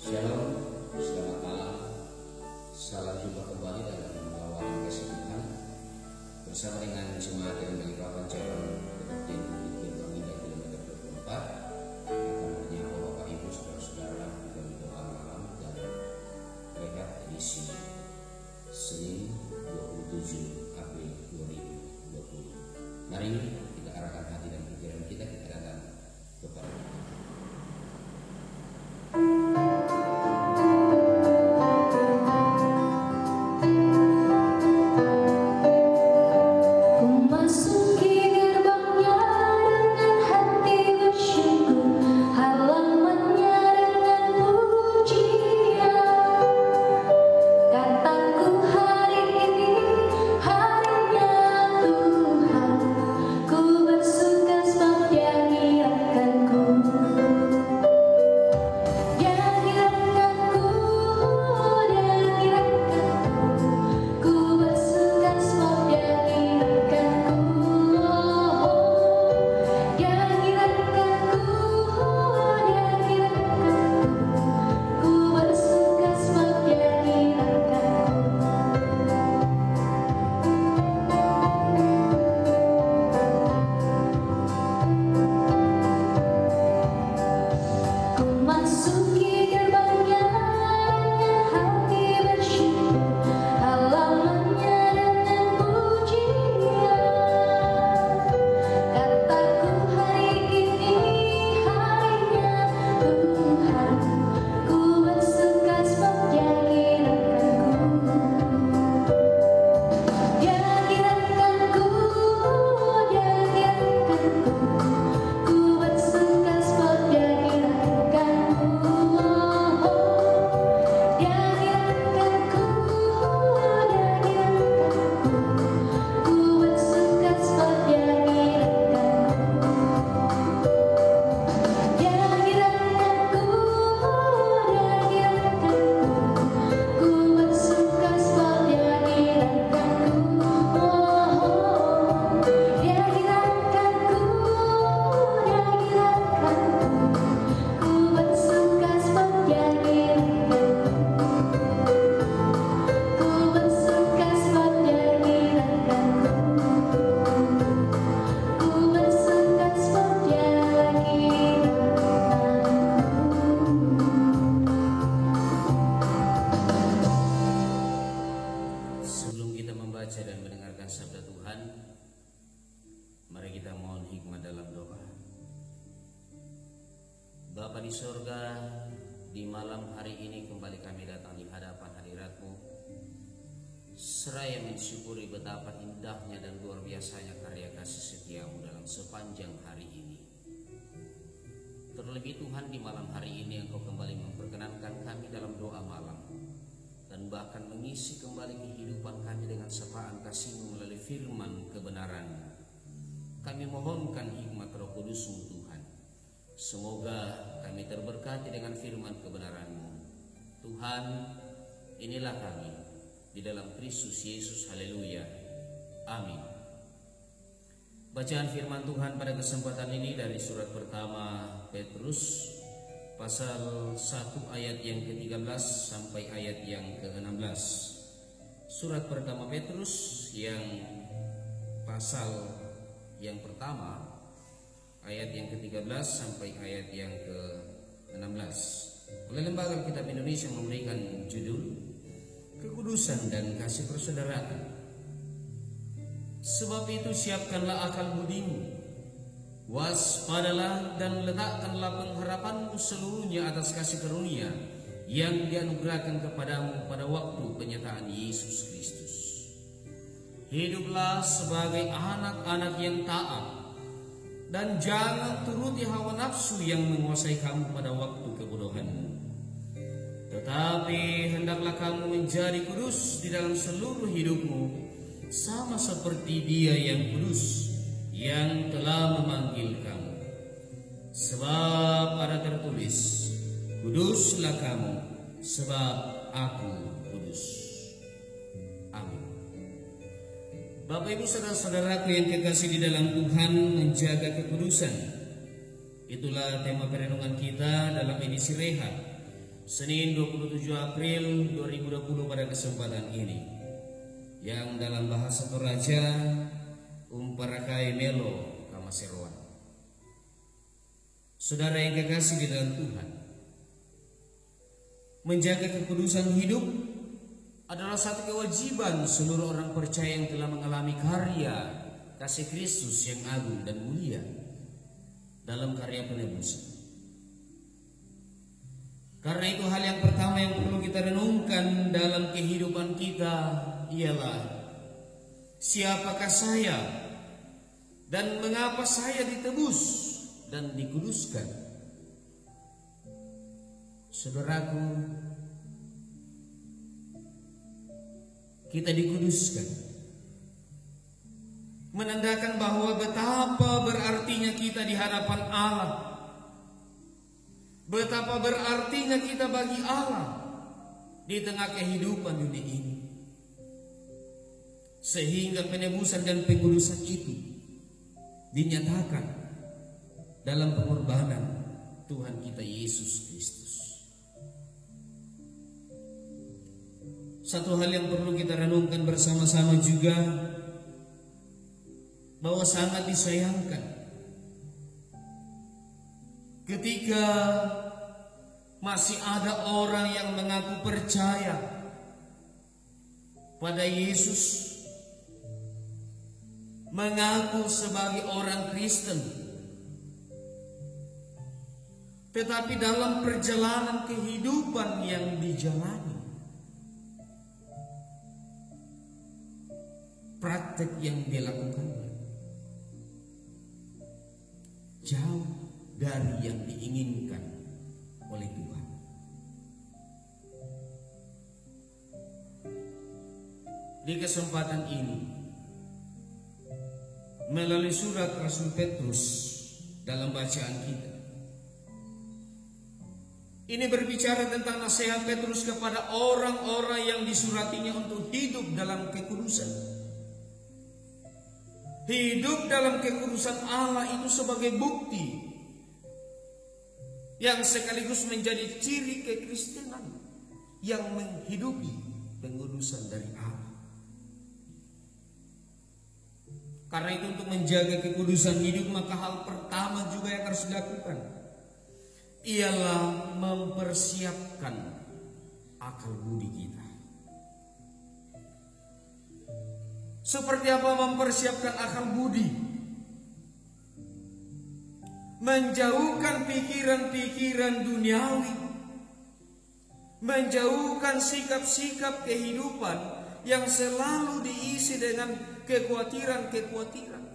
Shalom, selamat malam. Salam jumpa kembali dalam Lawan Kasih Tuhan bersama dengan jemaat yang Balikpapan cabang Kedeptin Bukit Bangida kilometer 24 akan menyapa Bapak Ibu Saudara-saudara dalam doa malam dan rehat edisi Senin 27 April 2020. Mari kita arahkan hati dan pikiran kita datang kepada Bapa di sorga, di malam hari ini kembali kami datang di hadapan hadirat-Mu, seraya mensyukuri betapa indahnya dan luar biasanya karya kasih setia-Mu dalam sepanjang hari ini. Terlebih Tuhan, di malam hari ini Engkau kembali memperkenankan kami dalam doa malam, dan bahkan mengisi kembali kehidupan kami dengan sapaan kasih-Mu melalui firman kebenaran. Kami mohonkan hikmat Roh Kudus-Mu Tuhan. Semoga kami terberkati dengan firman kebenaran-Mu. Tuhan, inilah kami di dalam Kristus Yesus. Haleluya. Amin. Bacaan firman Tuhan pada kesempatan ini dari surat pertama Petrus pasal 1 ayat yang ke-13 sampai ayat yang ke-16. Surat pertama Petrus yang pasal yang pertama ayat yang ke-13 sampai ayat yang ke-16. Oleh Lembaga Kitab Indonesia memberikan judul Kekudusan dan Kasih Persaudaraan. Sebab itu siapkanlah akal budimu, waspadalah dan letakkanlah pengharapanmu seluruhnya atas kasih karunia yang dianugerahkan kepadamu pada waktu penyataan Yesus Kristus. Hiduplah sebagai anak-anak yang taat, dan jangan turuti hawa nafsu yang menguasai kamu pada waktu kebodohanmu. Tetapi hendaklah kamu menjadi kudus di dalam seluruh hidupmu, sama seperti Dia yang kudus, yang telah memanggil kamu. Sebab ada tertulis, kuduslah kamu, sebab Aku kudus. Bapak Ibu saudara-saudaraku yang kekasih di dalam Tuhan, menjaga kekudusan. Itulah tema perenungan kita dalam edisi Rehat Senin 27 April 2020 pada kesempatan ini, yang dalam bahasa Toraja umparakai melo kamaseroan. Saudara yang kekasih di dalam Tuhan, menjaga kekudusan hidup adalah satu kewajiban seluruh orang percaya yang telah mengalami karya kasih Kristus yang agung dan mulia dalam karya penebusan. Karena itu hal yang pertama yang perlu kita renungkan dalam kehidupan kita ialah siapakah saya dan mengapa saya ditebus dan dikuduskan. Saudaraku, kita dikuduskan menandakan bahwa betapa berartinya kita di hadapan Allah, betapa berartinya kita bagi Allah di tengah kehidupan dunia ini, sehingga penebusan dan pengudusan itu dinyatakan dalam pengorbanan Tuhan kita Yesus Kristus. Satu hal yang perlu kita renungkan bersama-sama juga, bahwa sangat disayangkan ketika masih ada orang yang mengaku percaya pada Yesus, mengaku sebagai orang Kristen, tetapi dalam perjalanan kehidupan yang dijalani, praktek yang dilakukannya jauh dari yang diinginkan oleh Tuhan. Di kesempatan ini, melalui surat Rasul Petrus dalam bacaan kita, ini berbicara tentang nasihat Petrus kepada orang-orang yang disuratinya untuk hidup dalam kekudusan. Hidup dalam kekudusan Allah itu sebagai bukti yang sekaligus menjadi ciri kekristenan yang menghidupi pengudusan dari Allah. Karena itu untuk menjaga kekudusan hidup, maka hal pertama juga yang harus dilakukan ialah mempersiapkan akal budi kita. Seperti apa mempersiapkan akal budi? Menjauhkan pikiran-pikiran duniawi, menjauhkan sikap-sikap kehidupan yang selalu diisi dengan kekhawatiran-kekhawatiran,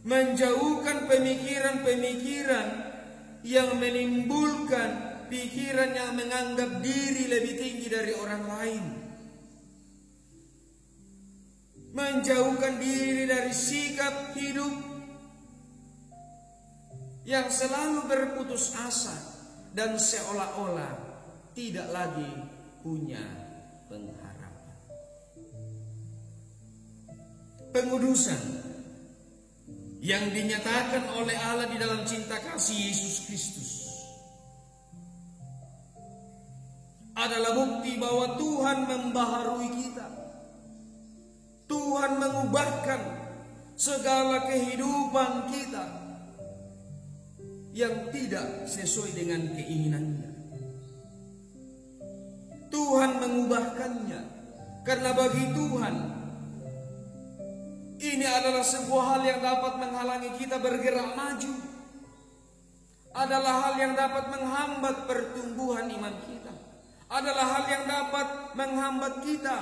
menjauhkan pemikiran-pemikiran yang menimbulkan pikiran yang menganggap diri lebih tinggi dari orang lain, menjauhkan diri dari sikap hidup yang selalu berputus asa dan seolah-olah tidak lagi punya pengharapan. Pengudusan yang dinyatakan oleh Allah di dalam cinta kasih Yesus Kristus adalah bukti bahwa Tuhan membaharui kita. Tuhan mengubahkan segala kehidupan kita yang tidak sesuai dengan keinginannya. Tuhan mengubahkannya karena bagi Tuhan ini adalah sebuah hal yang dapat menghalangi kita bergerak maju, adalah hal yang dapat menghambat pertumbuhan iman kita, adalah hal yang dapat menghambat kita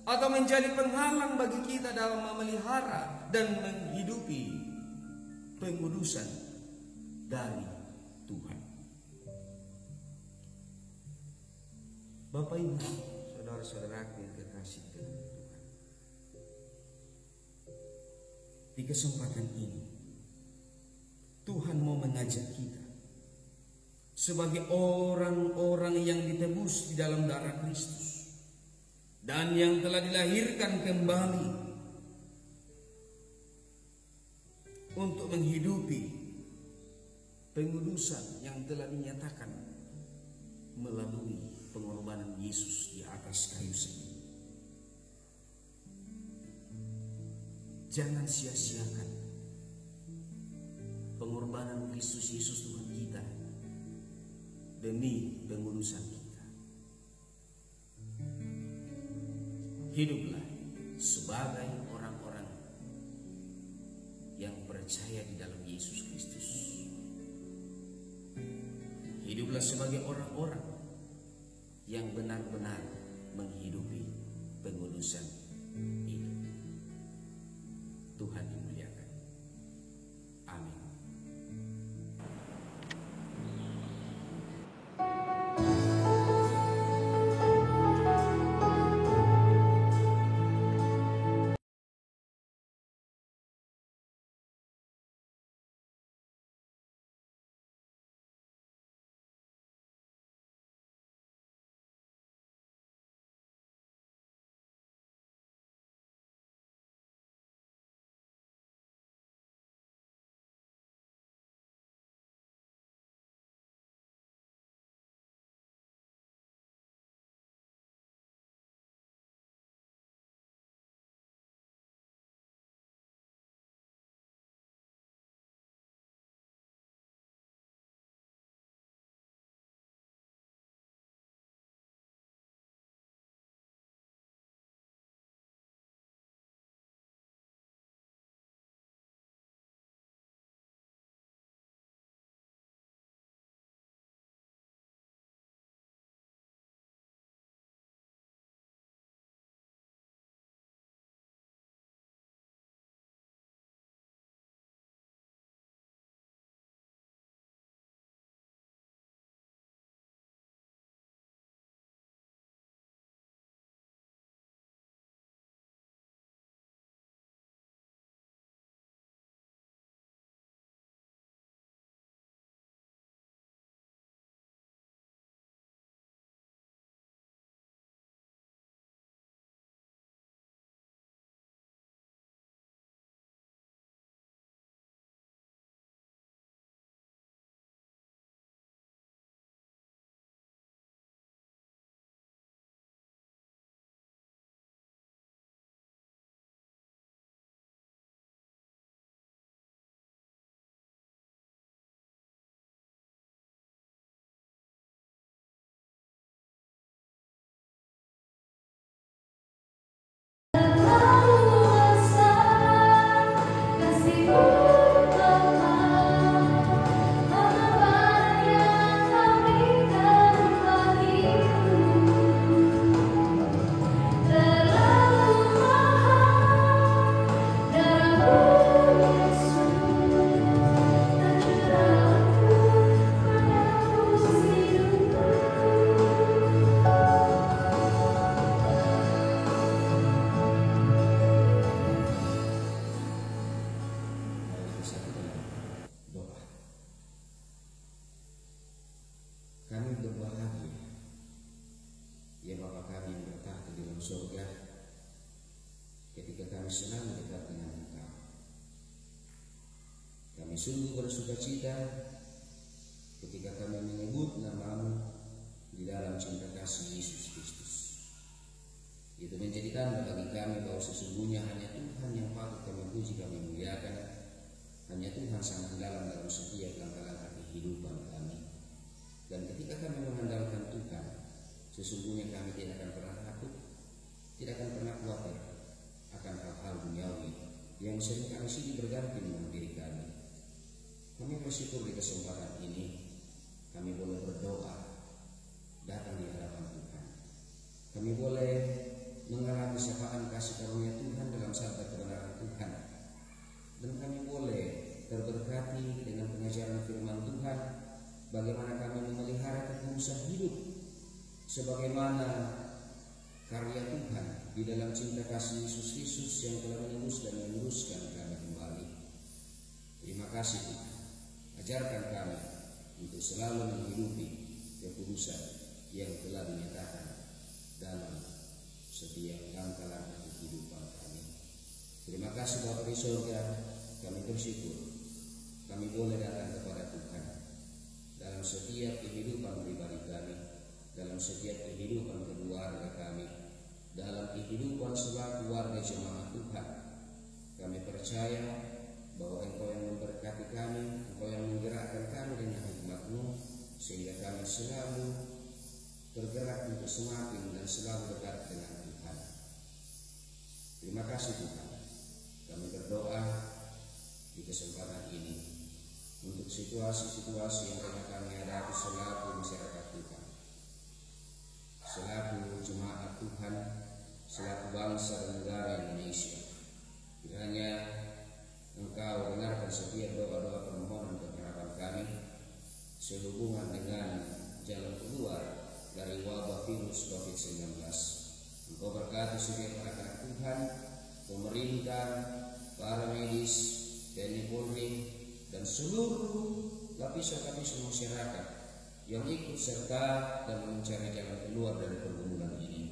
atau menjadi penghalang bagi kita dalam memelihara dan menghidupi pengudusan dari Tuhan. Bapak Ibu, saudara-saudaraku yang kekasih dalam Tuhan, di kesempatan ini Tuhan mau mengajak kita sebagai orang-orang yang ditebus di dalam darah Kristus dan yang telah dilahirkan kembali untuk menghidupi pengudusan yang telah dinyatakan melalui pengorbanan Yesus di atas kayu salib. Jangan sia-siakan pengorbanan Kristus Yesus Tuhan kita demi pengudusan kita. Hiduplah sebagai orang-orang yang percaya di dalam Yesus Kristus. Hiduplah sebagai orang-orang yang benar-benar menghidupi pengudusan hidup. Tuhan dimuliakan. Amin. Kami berbahagia, ya Bapa kami yang bertahta di dalam surga, ketika kami senang dekat dengan Engkau. Kami sungguh bersukacita ketika kami menyebut nama-Mu di dalam cinta kasih Yesus Kristus. Itu menjadi tanda bagi kami bahwa sesungguhnya hanya Tuhan yang patut kami puji, kami muliakan. Hanya Tuhan sang andalan dalam setiap langkah-langkah kehidupan kami. Dan ketika kami mengandalkan Tuhan, sesungguhnya kami tidak akan pernah takut, tidak akan pernah khawatir akan hal-hal duniawi yang sering kami silih berganti dengan diri kami. Kami bersyukur di kesempatan ini, kami boleh berdoa, datang di hadapan Tuhan. Kami boleh mengalami sapaan kasih karunia Tuhan dalam sabda kebenaran Tuhan. Dan kami boleh terberkati dengan pengajaran firman Tuhan, bagaimana kami memelihara kekudusan hidup, sebagaimana karya Tuhan di dalam cinta kasih Yesus Kristus yang telah menembus dan meneruskan kami kembali. Terima kasih Tuhan, ajarkan kami untuk selalu menghidupi kekudusan yang telah dinyatakan dalam setiap langkah-langkah kehidupan kami. Terima kasih Bapa di surga, kami bersyukur kami boleh datang kepada Tuhan sehingga kami selalu bergerak untuk semakin dan selalu dekat dengan Tuhan. Terima kasih Tuhan. Kami berdoa di kesempatan ini untuk situasi-situasi yang tengah kami hadapi selaku masyarakat Tuhan, selaku jemaat Tuhan, selaku bangsa dan negara Indonesia. Kiranya Engkau dengarkan setiap doa-doa permohonan pengharapan kami sehubungan dengan jalan keluar dari wabah virus COVID-19. Engkau berkati setiap anak Tuhan, pemerintah, para medis, TNI Polri, dan seluruh lapisan-lapisan masyarakat yang ikut serta dalam mencari jalan keluar dari pergumulan ini.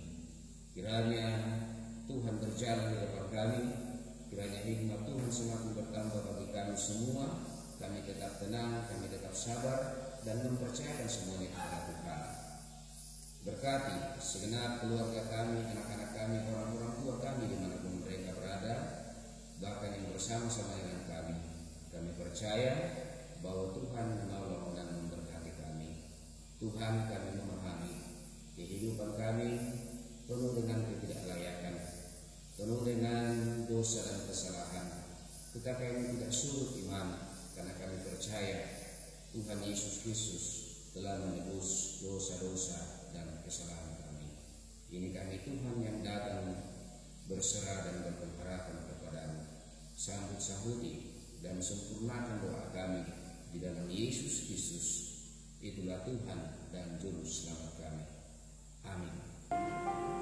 Kiranya Tuhan berjalan di depan kami, kiranya hikmat Tuhan semakin bertambah bagi kami semua. Kami tetap tenang, kami tetap sabar, dan mempercayakan semuanya kepada Tuhan. Berkati segenap keluarga kami, anak-anak kami, orang-orang tua kami dimanapun mereka berada, bahkan yang bersama-sama dengan kami. Kami percaya bahwa Tuhan menolong dan memberkati kami. Tuhan, kami memahami kehidupan kami penuh dengan ketidaklayakan, penuh dengan dosa dan kesalahan. Tetapi kami tidak surut iman, karena kami percaya Tuhan Yesus Kristus telah menebus dosa-dosa dan kesalahan kami. Ini kami Tuhan yang datang berserah dan berpengharapan kepadamu. Sambut-sambuti dan sempurnakan doa kami di dalam Yesus Kristus. Itulah Tuhan dan Juru Selamat kami. Amin.